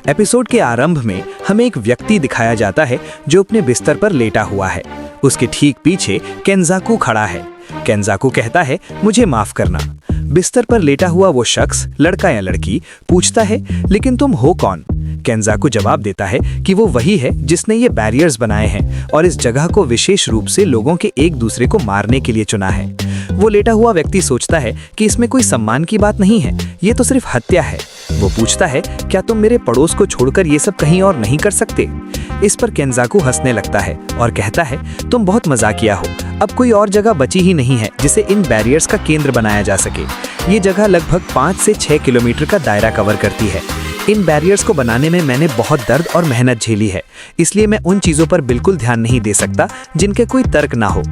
Episode के आरंभ में हमें एक व्यक्ति दिखाया जाता है जो अपने बिस्तर पर लेटा हुआ है। उसके ठीक पीछे केंजाकू खड़ा है। केंजाकू कहता है, मुझे माफ करना। बिस्तर पर लेटा हुआ वो शख्स, लड़का या लड़की, पूछता है, लेकिन तुम हो कौन? केंजाकू जवाब देता है कि वो वही है जिसने ये बैरियर्स बनाए हैं और इस जगह को विशेष रूप से लोगों के एक दूसरे को मारने के लिए चुना है। वो लेटा हुआ व्यक्ति सोचता है कि इसमें कोई सम्मान की बात नहीं है, ये तो सिर्फ हत्या है। वो पूछता है, क्या तुम मेरे पड़ोस को छोड़कर ये सब कहीं और नहीं कर सकते? इस पर केंजाकू हंसने लगता है और कहता है, तुम बहुत मजाकिया हो। अब कोई और जगह बची ही नहीं है जिसे इन बैरियर्स का केंद्र बनाया जा सके। ये जगह लगभग 5 से 6 किलोमीटर का दायरा कवर करती है। इन बैरियर्स को बनाने में मैंने बहुत दर्द और मेहनत झेली है, इसलिए मैं उन चीजों पर बिल्कुल ध्यान नहीं दे सकता जिनके कोई तर्क ना हो।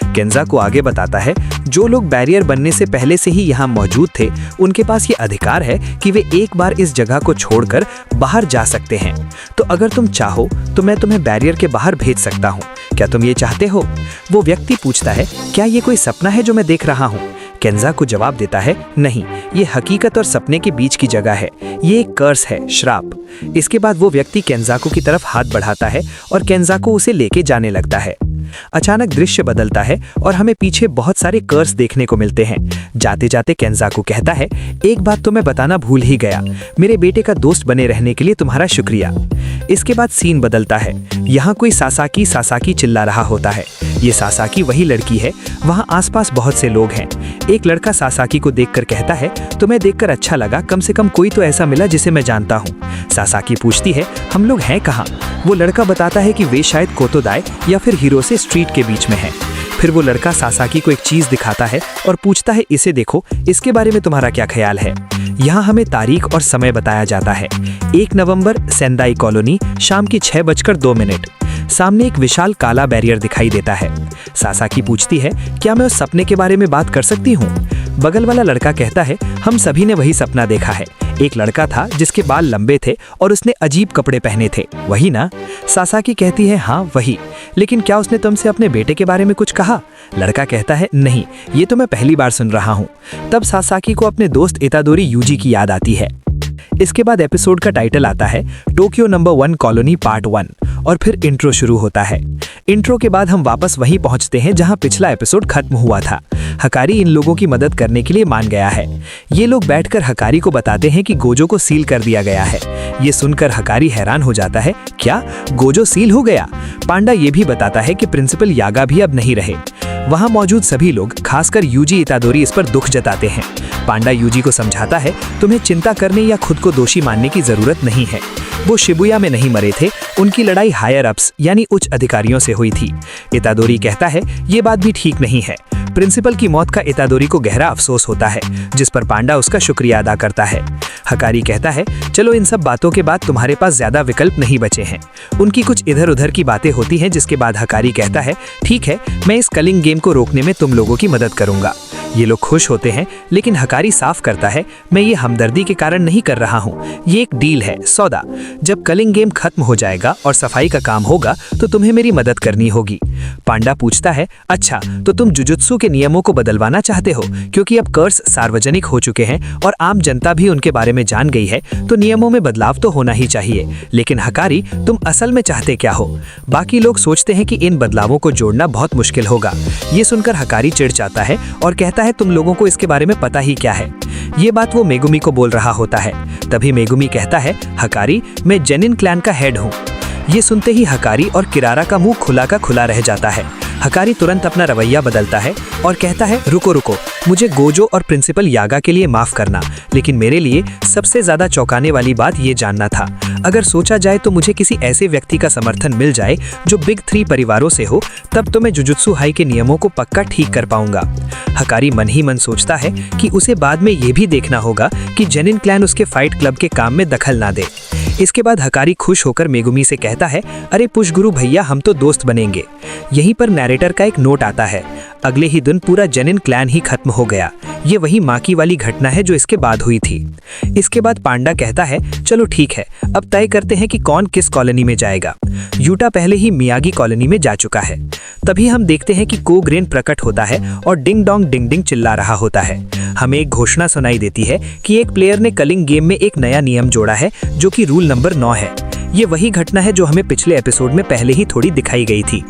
केंजाकू आगे बताता है, जो लोग बैरियर बनने से पहले से ही यहाँ मौजूद थे, उनके पास ये अधिकार है कि वे एक बार इस जगह को छोड़कर बाहर जा सकते हैं। तो अगर तुम चाहो तो मैं तुम्हें बैरियर के बाहर भेज सकता हूँ। क्या तुम ये चाहते हो? वो व्यक्ति पूछता है, क्या ये कोई सपना है जो मैं देख रहा हूँ? केंजाकू जवाब देता है, नहीं, ये हकीकत और सपने के बीच की जगह है। ये एक कर्स है, श्राप। इसके बाद वो व्यक्ति केंजाकू की तरफ हाथ बढ़ाता है और केंजाकू उसे लेके जाने लगता है। अचानक दृश्य बदलता है और हमें पीछे बहुत सारे कर्स देखने को मिलते हैं। जाते जाते केंजाकू कहता है, एक बात तो मैं बताना भूल ही गया, मेरे बेटे का दोस्त बने रहने के लिए तुम्हारा शुक्रिया। इसके बाद सीन बदलता है। यहाँ कोई सासाकी सासाकी चिल्ला रहा होता है। ये सासाकी वही लड़की है। वहाँ आसपास बहुत से लोग हैं। एक लड़का सासाकी को देखकर कहता है, तुम्हें देखकर अच्छा लगा, कम से कम कोई तो ऐसा मिला जिसे मैं जानता हूँ। सासाकी पूछती है, हम लोग हैं कहाँ? वो लड़का बताता है कि वे शायद कोतोदाई या फिर हिरोसे स्ट्रीट के बीच में हैं। फिर वो लड़का सासाकी को एक चीज दिखाता है और पूछता है, इसे देखो, इसके बारे में तुम्हारा क्या ख्याल है? यहाँ हमें तारीख और समय बताया जाता है। 1 नवंबर, सेंदाई कॉलोनी, शाम की 6:02। सामने एक विशाल काला बैरियर दिखाई देता है। सासाकी पूछती है, क्या मैं उस सपने के बारे में बात कर सकती हूँ? बगल वाला लड़का कहता है, हम सभी ने वही सपना देखा है। एक लड़का था जिसके बाल लंबे थे और उसने अजीब कपड़े पहने थे, वही ना? सासाकी कहती है, हाँ वही। लेकिन क्या उसने तुमसे अपने बेटे के बारे में कुछ कहा? लड़का कहता है, नहीं, ये तो मैं पहली बार सुन रहा हूँ। तब सासाकी को अपने दोस्त इतादोरी यूजी की याद आती है। इसके बाद एपिसोड का टाइटल आता है, टोक्यो नंबर 1 कॉलोनी पार्ट 1, और फिर इंट्रो शुरू होता है। इंट्रो के बाद हम वापस वहीं पहुंचते हैं जहां पिछला एपिसोड खत्म हुआ था। हकारी इन लोगों की मदद करने के लिए मान गया है। ये लोग बैठकर हकारी को बताते हैं कि गोजो को सील कर दिया गया है। ये सुनकर हकारी हैरान हो जाता है, क्या गोजो सील हो गया? पांडा ये भी बताता है कि प्रिंसिपल यागा भी अब नहीं रहे। वहां मौजूद सभी लोग, खासकर यूजी इतादोरी, इस पर दुख जताते हैं। पांडा यूजी को समझाता है, तुम्हें चिंता करने या खुद को दोषी मानने की जरूरत नहीं है। वो शिबुया में नहीं मरे थे, उनकी लड़ाई हायर अप्स यानी उच्च अधिकारियों से हुई थी। इतादोरी कहता है, ये बात भी ठीक नहीं है। प्रिंसिपल की मौत का इतादोरी को गहरा अफसोस होता है, जिस पर पांडा उसका शुक्रिया अदा करता है। हकारी कहता है, चलो इन सब बातों के बाद तुम्हारे पास ज्यादा विकल्प नहीं बचे हैं। उनकी कुछ इधर उधर की बातें होती हैं, जिसके बाद हकारी कहता है, ठीक है, मैं इस कलिंग गेम को रोकने में तुम लोगों की मदद करूंगा। ये लोग खुश होते हैं, लेकिन हकारी साफ करता है, मैं ये हमदर्दी के कारण नहीं कर रहा हूँ, ये एक डील है, सौदा। जब कलिंग गेम खत्म हो जाएगा और सफाई का काम होगा तो तुम्हें मेरी मदद करनी होगी। पांडा पूछता है, अच्छा, तो तुम जुजुत्सु के नियमों को बदलवाना चाहते हो? क्योंकि अब कर्स सार्वजनिक हो चुके हैं और आम जनता भी उनके बारे में जान गई है, तो नियमों में बदलाव तो होना ही चाहिए। लेकिन हकारी, तुम असल में चाहते क्या हो? बाकी लोग सोचते हैं कि इन बदलावों को जोड़ना बहुत मुश्किल होगा। ये सुनकर हकारी चिढ़ जाता है और कहता है, तुम लोगों को इसके बारे में पता ही क्या है? ये बात वो मेगुमी को बोल रहा होता है। तभी मेगुमी कहता है, हकारी, मैं जेनिन क्लैन का हेड हूँ। ये सुनते ही हकारी और किरारा का मुंह खुला का खुला रह जाता है। हकारी तुरंत अपना रवैया बदलता है और कहता है, रुको रुको, मुझे गोजो और प्रिंसिपल यागा के लिए माफ करना, लेकिन मेरे लिए सबसे ज्यादा चौंकाने वाली बात ये जानना था। अगर सोचा जाए तो मुझे किसी ऐसे व्यक्ति का समर्थन मिल जाए जो बिग 3 परिवारों से हो, तब तो मैं जुजुत्सु हाई के नियमों को पक्का ठीक कर पाऊंगा। हकारी मन ही मन सोचता है कि उसे बाद में ये भी देखना होगा कि जेनिन क्लैन उसके फाइट क्लब के काम में दखल ना दे। इसके बाद हकारी खुश होकर मेगुमी से कहता है, अरे पुष्गुरु भैया, हम तो दोस्त बनेंगे। यहीं पर नैरेटर का एक नोट आता है, अगले ही दिन पूरा जेनिन क्लैन ही खत्म हो गया। ये वही माकी वाली घटना है जो इसके बाद हुई थी। इसके बाद पांडा कहता है, चलो ठीक है, अब तय करते हैं कि कौन किस कॉलोनी में जाएगा। यूटा पहले ही मियागी कॉलोनी में जा चुका है। तभी हम देखते हैं कि कोग्रेन प्रकट होता है और डिंग डोंग डिंग डिंग चिल्ला रहा होता है। हमें एक घोषणा सुनाई देती है कि एक प्लेयर ने कलिंग गेम में एक नया नियम जोड़ा है जो कि रूल नंबर 9 है। ये वही घटना है जो हमें पिछले एपिसोड में पहले ही थोड़ी दिखाई गई थी।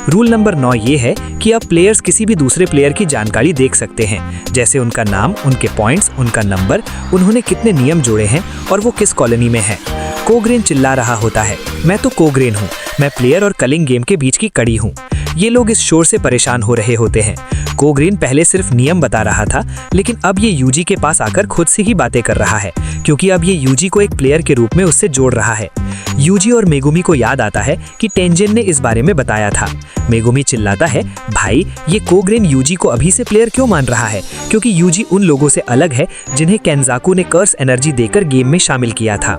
रूल नंबर 9 ये है कि अब प्लेयर्स किसी भी दूसरे प्लेयर की जानकारी देख सकते हैं, जैसे उनका नाम, उनके पॉइंट्स, उनका नंबर, उन्होंने कितने नियम जोड़े हैं और वो किस कॉलोनी में है। कोग्रेन चिल्ला रहा होता है, मैं तो कोग्रेन हूँ, मैं प्लेयर और कलिंग गेम के बीच की कड़ी हूँ। ये लोग इस शोर से परेशान हो रहे होते हैं। कोग्रेन पहले सिर्फ नियम बता रहा था, लेकिन अब ये यूजी के पास आकर खुद से ही बातें कर रहा है, क्योंकि अब ये यूजी को एक प्लेयर के रूप में उससे जोड़ रहा है। यूजी और मेगुमी को याद आता है कि टेंजिन ने इस बारे में बताया था। मेगुमी चिल्लाता है, भाई ये कोग्रेन यूजी को अभी से प्लेयर क्यों मान रहा है, क्योंकि यूजी उन लोगों से अलग है जिन्हें केंजाकू ने कर्स एनर्जी देकर गेम में शामिल किया था।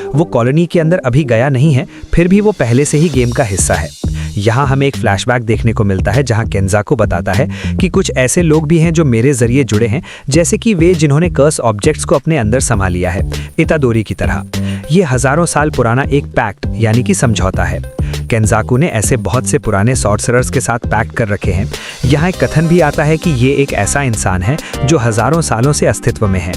वो कॉलोनी के अंदर अभी गया नहीं है, फिर भी वो पहले से ही गेम का हिस्सा है। यहाँ हमें एक फ्लैशबैक देखने को मिलता है जहाँ केंजाकू बताता है कि कुछ ऐसे लोग भी हैं जो मेरे जरिए जुड़े हैं, जैसे कि वे जिन्होंने कर्स ऑब्जेक्ट्स को अपने अंदर समा लिया है, इतादोरी की तरह। ये हजारों साल पुराना एक पैक्ट यानी कि समझौता है। केंजाकू ने ऐसे बहुत से पुराने सॉर्सरर्स के साथ पैक्ट कर रखे हैं। यहाँ एक कथन भी आता है कि ये एक ऐसा इंसान है जो हजारों सालों से अस्तित्व में है।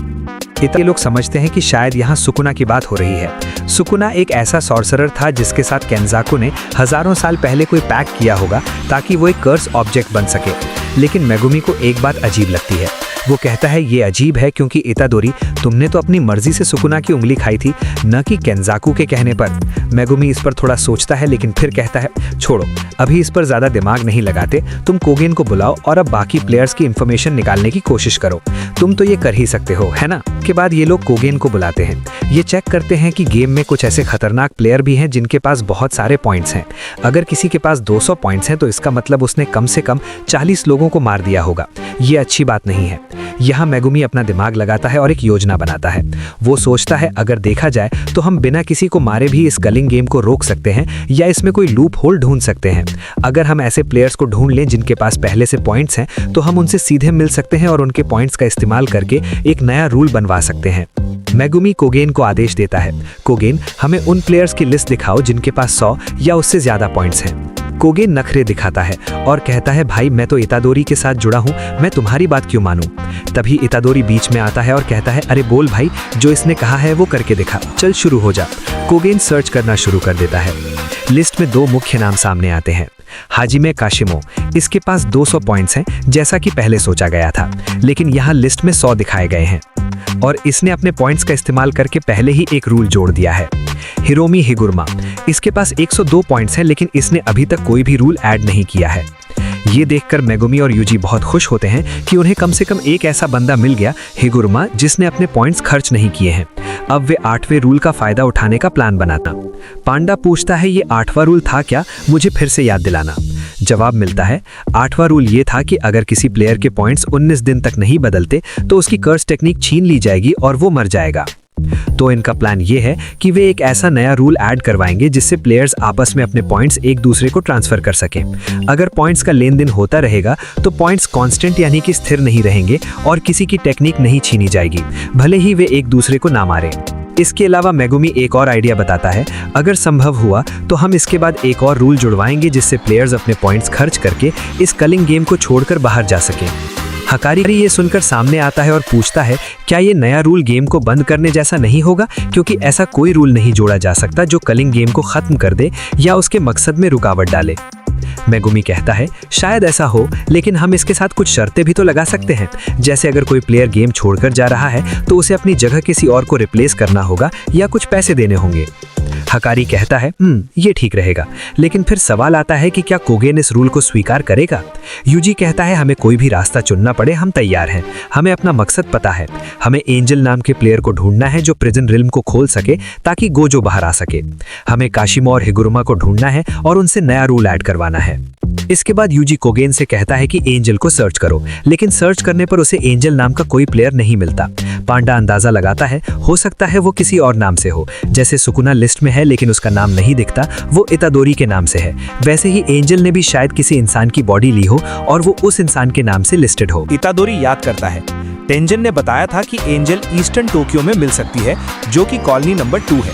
इतने लोग समझते हैं कि शायद यहाँ सुकुना की बात हो रही है। सुकुना एक ऐसा सॉर्सरर था जिसके साथ केंजाकू ने हजारों साल पहले कोई पैक्ट किया होगा ताकि वो एक कर्स ऑब्जेक्ट बन सके। लेकिन मेगुमी को एक बात अजीब लगती है। वो कहता है ये अजीब है क्योंकि इतादोरी, तुमने तो अपनी मर्जी से सुकुना की उंगली खाई थी, न कि केंजाकू के कहने पर। मेगुमी इस पर थोड़ा सोचता है लेकिन फिर कहता है, छोड़ो, अभी इस पर ज्यादा दिमाग नहीं लगाते। तुम कोगेन को बुलाओ और अब बाकी प्लेयर्स की इंफॉर्मेशन निकालने की कोशिश करो। तुम तो ये कर ही सकते हो, है ना? के बाद ये लोग कोगेन को बुलाते हैं। ये चेक करते हैं कि गेम में कुछ ऐसे खतरनाक प्लेयर भी हैं जिनके पास बहुत सारे पॉइंट्स हैं। अगर किसी के पास 200 पॉइंट्स हैं तो इसका मतलब उसने कम से कम 40 लोगों को मार दिया होगा। ये अच्छी बात नहीं है। यहाँ मेगुमी अपना दिमाग लगाता है और एक योजना बनाता है। वो सोचता है अगर देखा जाए तो हम बिना किसी को मारे भी इस कलिंग गेम को रोक सकते हैं या इसमें कोई लूप होल ढूंढ सकते हैं। अगर हम ऐसे प्लेयर्स को ढूंढ लें जिनके पास पहले से पॉइंट्स हैं तो हम उनसे सीधे मिल सकते हैं और उनके पॉइंट्स का इस्तेमाल करके एक नया रूल बनवा सकते हैं। मेगुमी कोगेन को आदेश देता है, कोगेन हमें उन प्लेयर्स की लिस्ट दिखाओ जिनके पास 100 या उससे ज्यादा पॉइंट्स हैं। कोगेन नखरे दिखाता है और कहता है, भाई मैं तो इतादोरी के साथ जुड़ा हूँ, मैं तुम्हारी बात क्यों मानूं? तभी इतादोरी बीच में आता है और कहता है, अरे बोल भाई, जो इसने कहा है वो करके दिखा, चल शुरू हो जा। कोगेन सर्च करना शुरू कर देता है। लिस्ट में 2 मुख्य नाम सामने आते हैं। हाजिमे काशिमो, इसके पास 200 पॉइंट्स हैं जैसा कि पहले सोचा गया था, लेकिन यहाँ लिस्ट में 100 दिखाए गए हैं और इसने अपने पॉइंट्स का इस्तेमाल करके पहले ही एक रूल जोड़ दिया है। हिरोमी हिगुरमा, इसके पास 102 पॉइंट्स हैं लेकिन इसने अभी तक कोई भी रूल ऐड नहीं किया है। ये देखकर मेगुमी और यूजी बहुत खुश होते हैं कि उन्हें कम से कम एक ऐसा बंदा मिल गया, हिगुरमा, जिसने अपने पॉइंट्स खर्च नहीं किए हैं। अब वे 8वें रूल का फायदा उठाने का प्लान बनाता। पांडा पूछता है, ये 8वां रूल था क्या? मुझे फिर से याद दिलाना। जवाब मिलता है, 8वां रूल ये था कि अगर किसी प्लेयर के पॉइंट्स 19 दिन तक नहीं बदलते तो उसकी कर्स टेक्निक छीन ली जाएगी और वो मर जाएगा। तो इनका प्लान ये है कि वे एक ऐसा नया रूल ऐड करवाएंगे जिससे प्लेयर्स आपस में अपने पॉइंट्स एक दूसरे को ट्रांसफर कर सकें। अगर पॉइंट्स का लेन देन होता रहेगा तो पॉइंट्स कांस्टेंट यानी कि स्थिर नहीं रहेंगे और किसी की टेक्निक नहीं छीनी जाएगी, भले ही वे एक दूसरे को ना मारें। इसके अलावा मेगुमी एक और आइडिया बताता है, अगर संभव हुआ तो हम इसके बाद एक और रूल जुड़वाएंगे जिससे प्लेयर्स अपने पॉइंट्स खर्च करके इस कलिंग गेम को छोड़कर बाहर जा सकें। हकारी ये सुनकर सामने आता है और पूछता है, क्या ये नया रूल गेम को बंद करने जैसा नहीं होगा? क्योंकि ऐसा कोई रूल नहीं जोड़ा जा सकता जो कलिंग गेम को खत्म कर दे या उसके मकसद में रुकावट डाले। मेगुमी कहता है, शायद ऐसा हो, लेकिन हम इसके साथ कुछ शर्तें भी तो लगा सकते हैं। जैसे अगर कोई प्लेयर गेम छोड़कर जा रहा है तो उसे अपनी जगह किसी और को रिप्लेस करना होगा या कुछ पैसे देने होंगे। हकारी कहता है, ये ठीक रहेगा, लेकिन फिर सवाल आता है कि क्या कोगेन इस रूल को स्वीकार करेगा? यूजी कहता है, हमें कोई भी रास्ता चुनना पड़े हम तैयार हैं। हमें अपना मकसद पता है। हमें एंजल नाम के प्लेयर को ढूंढना है जो प्रिजन रिल्म को खोल सके ताकि गोजो बाहर आ सके। हमें काशिमो और हिगुरुमा को ढूंढना है और उनसे नया रूल ऐड करवाना है। इसके बाद यूजी कोगेन से कहता है कि एंजल को सर्च करो, लेकिन सर्च करने पर उसे एंजल नाम का कोई प्लेयर नहीं मिलता। पांडा अंदाजा लगाता है, हो सकता है वो किसी और नाम से हो, जैसे सुकुना लिस्ट में है लेकिन उसका नाम नहीं दिखता, वो इतादोरी के नाम से है। वैसे ही एंजल ने भी शायद किसी इंसान की बॉडी ली हो और वो उस इंसान के नाम से लिस्टेड हो। इतादोरी याद करता है, टेंजन ने बताया था कि एंजल ईस्टर्न टोक्यो में मिल सकती है, जो कि कॉलोनी नंबर 2 है।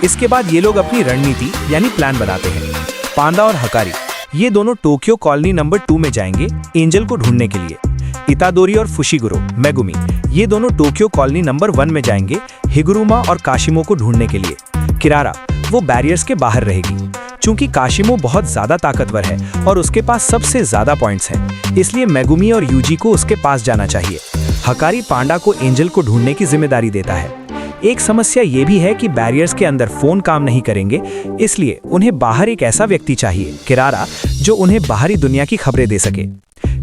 इसके बाद ये लोग अपनी रणनीति यानी प्लान बनाते हैं। पांडा और हकारी ये दोनों टोक्यो कॉलोनी नंबर 2 में जाएंगे एंजल को ढूंढने के लिए। इतादोरी और फुशिगुरो मेगुमी ये दोनों टोक्यो कॉलोनी नंबर 1 में जाएंगे हिगुरुमा और काशिमो को ढूंढने के लिए। किरारा वो बैरियर्स के बाहर रहेगी। चूंकि काशिमो बहुत ज्यादा ताकतवर है और उसके पास सबसे ज्यादा पॉइंट्स हैं, इसलिए मेगुमी और यूजी को उसके पास जाना चाहिए। हकारी पांडा को एंजल को ढूंढने की जिम्मेदारी देता है। एक समस्या ये भी है कि बैरियर्स के अंदर फोन काम नहीं करेंगे, इसलिए उन्हें बाहर एक ऐसा व्यक्ति चाहिए, किरारा, जो उन्हें बाहरी दुनिया की खबरें दे सके।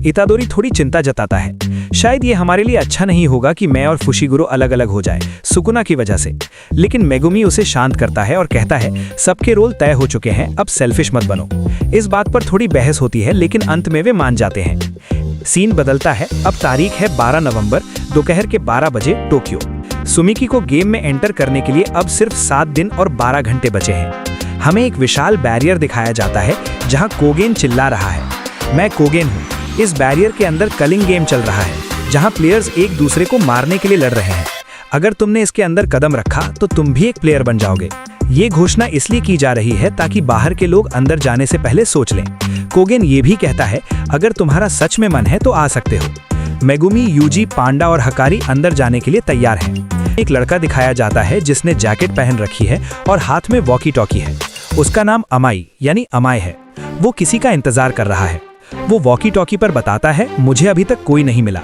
इतादोरी थोड़ी चिंता जताता है, शायद ये हमारे लिए अच्छा नहीं होगा कि मैं और फुशिगुरो अलग अलग हो जाए सुकुना की वजह से। लेकिन मेगुमी उसे शांत करता है और कहता है सबके रोल तय हो चुके हैं, अब सेल्फिश मत बनो। इस बात पर थोड़ी बहस होती है, लेकिन अंत में वे मान जाते हैं। सीन बदलता है। अब तारीख है 12 नवंबर, दोपहर के 12 बजे, टोक्यो। सुमिकी को गेम में एंटर करने के लिए अब सिर्फ 7 दिन और 12 घंटे बचे हैं। हमें एक विशाल बैरियर दिखाया जाता है जहां कोगेन चिल्ला रहा है, मैं कोगेन हूं। इस बैरियर के अंदर कलिंग गेम चल रहा है जहां प्लेयर्स एक दूसरे को मारने के लिए लड़ रहे हैं। अगर तुमने इसके अंदर कदम रखा तो तुम भी एक प्लेयर बन जाओगे। ये घोषणा इसलिए की जा रही है ताकि बाहर के लोग अंदर जाने से पहले सोच लें। कोगेन ये भी कहता है अगर तुम्हारा सच में मन है तो आ सकते हो। मेगुमी, यूजी, पांडा और हकारी अंदर जाने के लिए तैयार हैं। एक लड़का दिखाया जाता है जिसने जैकेट पहन रखी है और हाथ में वॉकी टॉकी है। उसका नाम अमाई यानी अमाय है। वो किसी का इंतजार कर रहा है। वो वॉकी टॉकी पर बताता है मुझे अभी तक कोई नहीं मिला।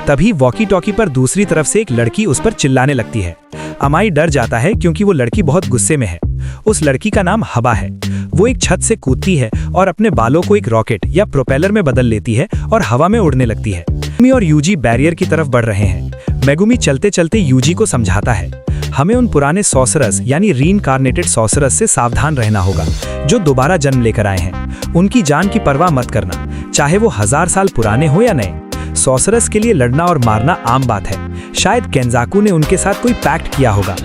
तभी वॉकी टॉकी पर दूसरी तरफ से एक लड़की उस पर चिल्लाने लगती है। अमाई डर जाता है क्योंकि वो लड़की बहुत गुस्से में है। उस लड़की का नाम हबा है। वो एक छत से कूदती है और अपने बालों को एक रॉकेट या प्रोपेलर में बदल लेती है और हवा में उड़ने लगती है। मेगुमी और यूजी बैरियर की तरफ बढ़ रहे हैं। मेगुमी चलते चलते यूजी को समझाता है हमें उन पुराने सॉर्सरर्स यानी रीइंकार्नेटेड सॉर्सरर्स से सावधान रहना होगा जो दोबारा जन्म लेकर आए हैं। उनकी जान की परवाह मत करना, चाहे वो 1000 साल पुराने हो या नए। सॉर्सरर्स के लिए लड़ना और मारना आम बात है। शायद केंजाकू ने उनके साथ कोई पैक्ट किया होगा।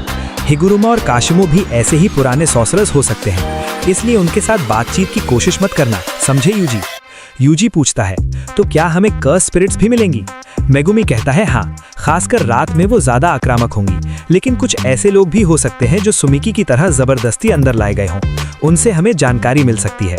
हिगुरुमा और काशिमो भी ऐसे ही पुराने सॉर्सरर्स हो सकते हैं, इसलिए उनके साथ बातचीत की कोशिश मत करना, समझे यूजी? यूजी पूछता है तो क्या हमें कर्स स्पिरिट्स भी मिलेंगी? मेगुमी कहता है हाँ, खासकर रात में वो ज्यादा आक्रामक होंगी, लेकिन कुछ ऐसे लोग भी हो सकते हैं जो सुमिकी की तरह जबरदस्ती अंदर लाए गए हों। उनसे हमें जानकारी मिल सकती है।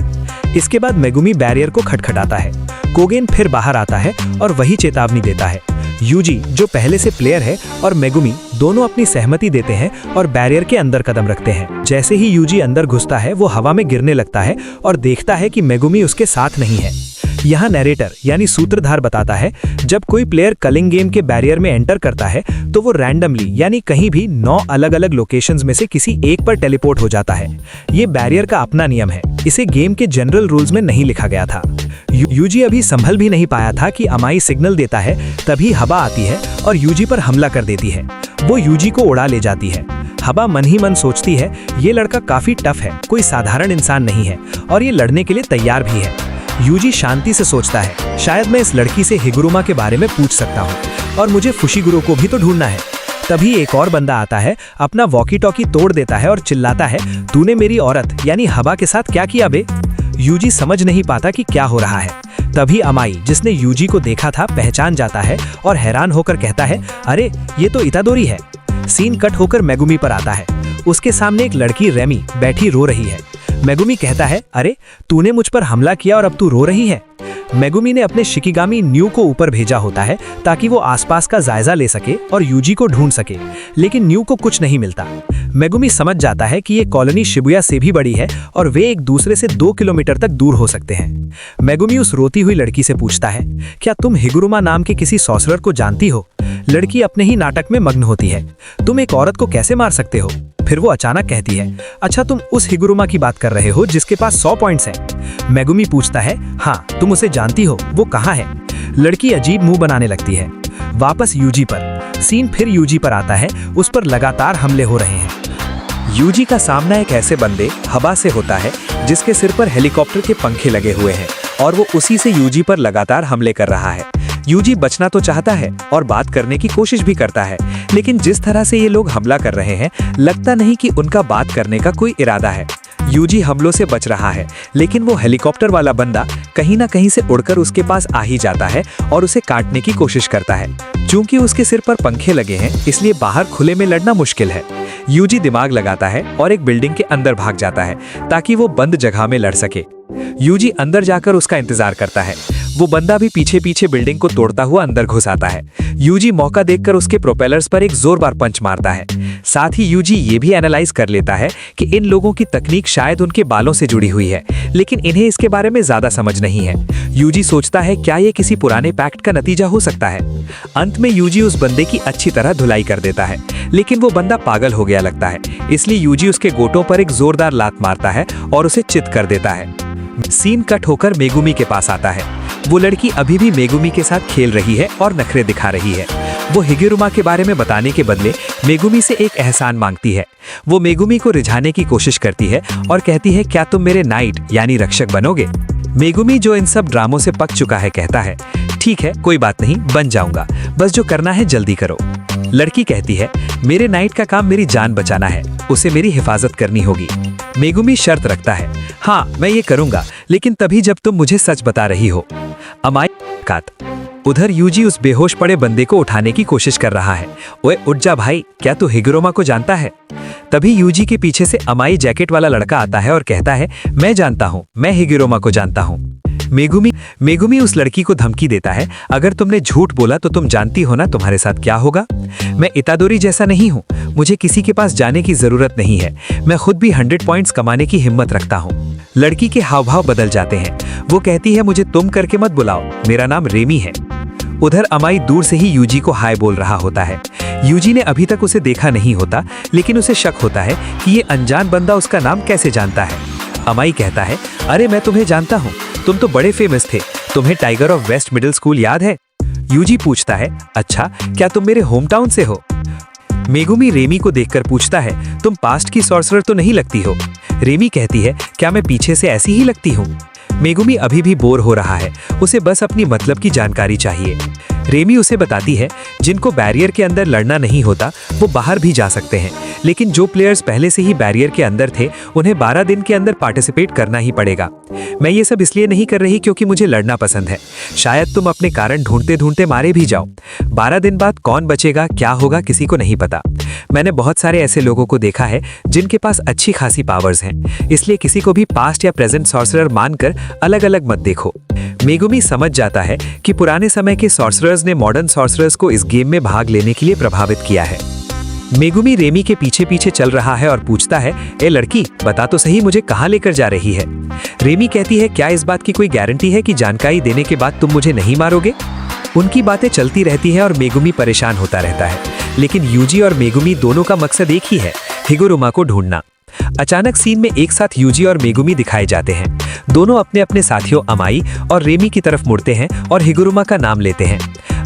इसके बाद मेगुमी बैरियर को खटखटाता है। कोगेन फिर बाहर आता है और वही चेतावनी देता है। यूजी, जो पहले से प्लेयर है, और मेगुमी दोनों अपनी सहमति देते हैं और बैरियर के अंदर कदम रखते हैं। जैसे ही यूजी अंदर घुसता है वो हवा में गिरने लगता है और देखता है कि मेगुमी उसके साथ नहीं है। यहाँ नैरेटर यानी सूत्रधार बताता है जब कोई प्लेयर कलिंग गेम के बैरियर में एंटर करता है तो वो रैंडमली यानी कहीं भी 9 अलग अलग लोकेशंस में से किसी एक पर टेलीपोर्ट हो जाता है। ये बैरियर का अपना नियम है, इसे गेम के जनरल रूल्स में नहीं लिखा गया था। यूजी अभी संभल भी नहीं पाया था कि अमाई सिग्नल देता है, तभी हबा आती है और यूजी पर हमला कर देती है। वो यूजी को उड़ा ले जाती है। हबा मन ही मन सोचती है ये लड़का काफी टफ है, कोई साधारण इंसान नहीं है और ये लड़ने के लिए तैयार भी है। यूजी शांति से सोचता है शायद मैं इस लड़की से हिगुरुमा के बारे में पूछ सकता हूँ और मुझे फुशिगुरो को भी तो ढूंढना है। तभी एक और बंदा आता है, अपना वॉकी टॉकी तोड़ देता है और चिल्लाता है तूने मेरी औरत यानी हबा के साथ क्या किया बे? यूजी समझ नहीं पाता कि क्या हो रहा है। तभी अमाई, जिसने यूजी को देखा था, पहचान जाता है और हैरान होकर कहता है अरे ये तो इतादोरी है। सीन कट होकर मेगुमी पर आता है। उसके सामने एक लड़की रेमी बैठी रो रही है। मेगुमी कहता है अरे तूने मुझ पर हमला किया और अब तू रो रही है। मेगुमी ने अपने शिकिगामी न्यू को ऊपर भेजा होता है ताकि वो आसपास का जायजा ले सके और यूजी को ढूंढ सके, लेकिन न्यू को कुछ नहीं मिलता। मेगुमी समझ जाता है कि ये कॉलोनी शिबुया से भी बड़ी है और वे एक दूसरे से 2 किलोमीटर तक दूर हो सकते हैं। मेगुमी उस रोती हुई लड़की से पूछता है क्या तुम हिगुरुमा नाम के किसी सॉर्सरर को जानती हो? लड़की अपने ही नाटक में मग्न होती है। तुम एक औरत को कैसे मार सकते हो? फिर वो अचानक कहती है अच्छा तुम उस हिगुरुमा की बात कर रहे हो जिसके पास 100 पॉइंट्स हैं। मेगुमी पूछता है हाँ, तुम उसे जानती हो, वो कहाँ है? लड़की अजीब मुंह बनाने लगती है। वापस यूजी पर। सीन फिर यूजी पर आता है। उस पर लगातार हमले हो रहे हैं। यूजी का सामना एक ऐसे बंदे हबा से होता है जिसके सिर पर हेलीकॉप्टर के पंखे लगे हुए हैं और वो उसी से यूजी पर लगातार हमले कर रहा है। यूजी बचना तो चाहता है और बात करने की कोशिश भी करता है, लेकिन जिस तरह से ये लोग हमला कर रहे हैं लगता नहीं कि उनका बात करने का कोई इरादा है। यूजी हमलों से बच रहा है, लेकिन वो हेलीकॉप्टर वाला बंदा कहीं ना कहीं से उड़कर उसके पास आ ही जाता है और उसे काटने की कोशिश करता है। चूंकि उसके सिर पर पंखे लगे हैं इसलिए बाहर खुले में लड़ना मुश्किल है। यूजी दिमाग लगाता है और एक बिल्डिंग के अंदर भाग जाता है ताकि वो बंद जगह में लड़ सके। यूजी अंदर जाकर उसका इंतजार करता है। वो बंदा भी पीछे पीछे बिल्डिंग को तोड़ता हुआ अंदर घुस आता है। यूजी मौका देखकर उसके प्रोपेलर्स पर एक जोरदार पंच मारता है। साथ ही यूजी ये भी एनालाइज कर लेता है कि इन लोगों की तकनीक शायद उनके बालों से जुड़ी हुई है, लेकिन इन्हें इसके बारे में ज्यादा समझ नहीं है। यूजी सोचता है क्या ये किसी पुराने पैक्ट का नतीजा हो सकता है। अंत में यूजी उस बंदे की अच्छी तरह धुलाई कर देता है, लेकिन वो बंदा पागल हो गया लगता है, इसलिए यूजी उसके गोटों पर एक जोरदार लात मारता है और उसे चित कर देता है। सीन कट होकर मेगुमी के पास आता है। वो लड़की अभी भी मेगुमी के साथ खेल रही है और नखरे दिखा रही है। वो हिगुरुमा के बारे में बताने के बदले मेगुमी से एक एहसान मांगती है। वो मेगुमी को रिझाने की कोशिश करती है और कहती है क्या तुम मेरे नाइट यानी रक्षक बनोगे। मेगुमी जो इन सब ड्रामों से पक चुका है कहता है ठीक है कोई बात नहीं, बन जाऊंगा, बस जो करना है जल्दी करो। लड़की कहती है मेरे नाइट का काम मेरी जान बचाना है, उसे मेरी हिफाजत करनी होगी। मेगुमी शर्त रखता है हाँ मैं ये करूंगा, लेकिन तभी जब तुम मुझे सच बता रही हो। अमाई कात उधर यूजी उस बेहोश पड़े बंदे को उठाने की कोशिश कर रहा है। ओए उठ जा भाई, क्या तू हिगुरुमा को जानता है? तभी यूजी के पीछे से अमाई जैकेट वाला लड़का आता है और कहता है मैं जानता हूँ, मैं हिगुरुमा को जानता हूँ। मेगुमी उस लड़की को धमकी देता है अगर तुमने झूठ बोला तो तुम जानती हो ना तुम्हारे साथ क्या होगा। मैं इतादोरी जैसा नहीं हूँ, मुझे किसी के पास जाने की जरूरत नहीं है, मैं खुद भी 100 पॉइंट्स कमाने की हिम्मत रखता हूँ। लड़की के हाव भाव बदल जाते हैं। वो कहती है मुझे तुम करके मत बुलाओ, मेरा नाम रेमी है। उधर अमाई दूर से ही यूजी को हाय बोल रहा होता है। यूजी ने अभी तक उसे देखा नहीं होता, लेकिन उसे शक होता है कि ये अनजान बंदा उसका नाम कैसे जानता है। अमाई कहता है अरे मैं तुम्हें जानता हूँ, तुम तो बड़े फेमस थे, तुम्हें tiger of west middle school याद है? यूजी पूछता है अच्छा क्या तुम मेरे होम टाउन से हो? मेगुमी रेमी को देखकर पूछता है तुम पास्ट की सॉर्सरर तो नहीं लगती हो? रेमी कहती है क्या मैं पीछे से ऐसी ही लगती हूँ? मेगुमी अभी भी बोर हो रहा है, उसे बस अपनी मतलब की जानकारी चाहिए। रेमी उसे बताती है जिनको बैरियर के अंदर लड़ना नहीं होता वो बाहर भी जा सकते हैं, लेकिन जो प्लेयर्स पहले से ही बैरियर के अंदर थे उन्हें 12 दिन के अंदर पार्टिसिपेट करना ही पड़ेगा। मैं ये सब इसलिए नहीं कर रही क्योंकि मुझे लड़ना पसंद है, शायद तुम अपने कारण ढूंढते ढूंढते मारे भी जाओ। 12 दिन बाद कौन बचेगा क्या होगा किसी को नहीं पता। मैंने बहुत सारे ऐसे लोगों को देखा है जिनके पास अच्छी खासी पावर्स हैं, इसलिए किसी को भी पास्ट या प्रेजेंट सॉर्सरर मानकर अलग अलग मत देखो। मेगुमी समझ जाता है कि पुराने समय के सॉर्सरर्स ने मॉडर्न सॉर्सरर्स को इस गेम में भाग लेने के लिए प्रभावित किया है। मेगुमी रेमी के पीछे पीछे चल रहा है और पूछता है ए लड़की बता तो सही मुझे कहाँ लेकर जा रही है? रेमी कहती है क्या इस बात की कोई गारंटी है कि जानकारी देने के बाद तुम मुझे नहीं मारोगे? उनकी बातें चलती रहती हैं और मेगुमी परेशान होता रहता है, लेकिन यूजी और मेगुमी दोनों का मकसद एक ही है, हिगुरुमा को ढूंढना। अचानक सीन में एक साथ यूजी और मेगुमी दिखाए जाते हैं। दोनों अपने अपने साथियों अमाई और रेमी की तरफ मुड़ते हैं और हिगुरुमा का नाम लेते हैं।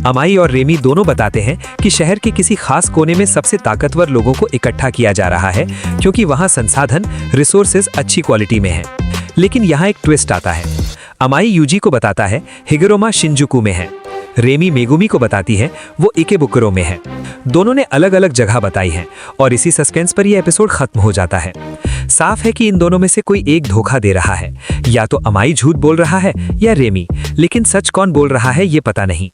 अमाई और रेमी दोनों बताते हैं कि शहर के किसी खास कोने में सबसे ताकतवर लोगों को इकट्ठा किया जा रहा है क्योंकि वहां संसाधन रिसोर्सेज अच्छी क्वालिटी में हैं। लेकिन यहाँ एक ट्विस्ट आता है। अमाई यूजी को बताता है हिगुरुमा शिंजुकू में है, रेमी मेगुमी को बताती है वो इकेबुकुरो में है। दोनों ने अलग अलग जगह बताई है और इसी सस्पेंस पर यह एपिसोड खत्म हो जाता है। साफ है कि इन दोनों में से कोई एक धोखा दे रहा है, या तो अमाई झूठ बोल रहा है या रेमी, लेकिन सच कौन बोल रहा है ये पता नहीं।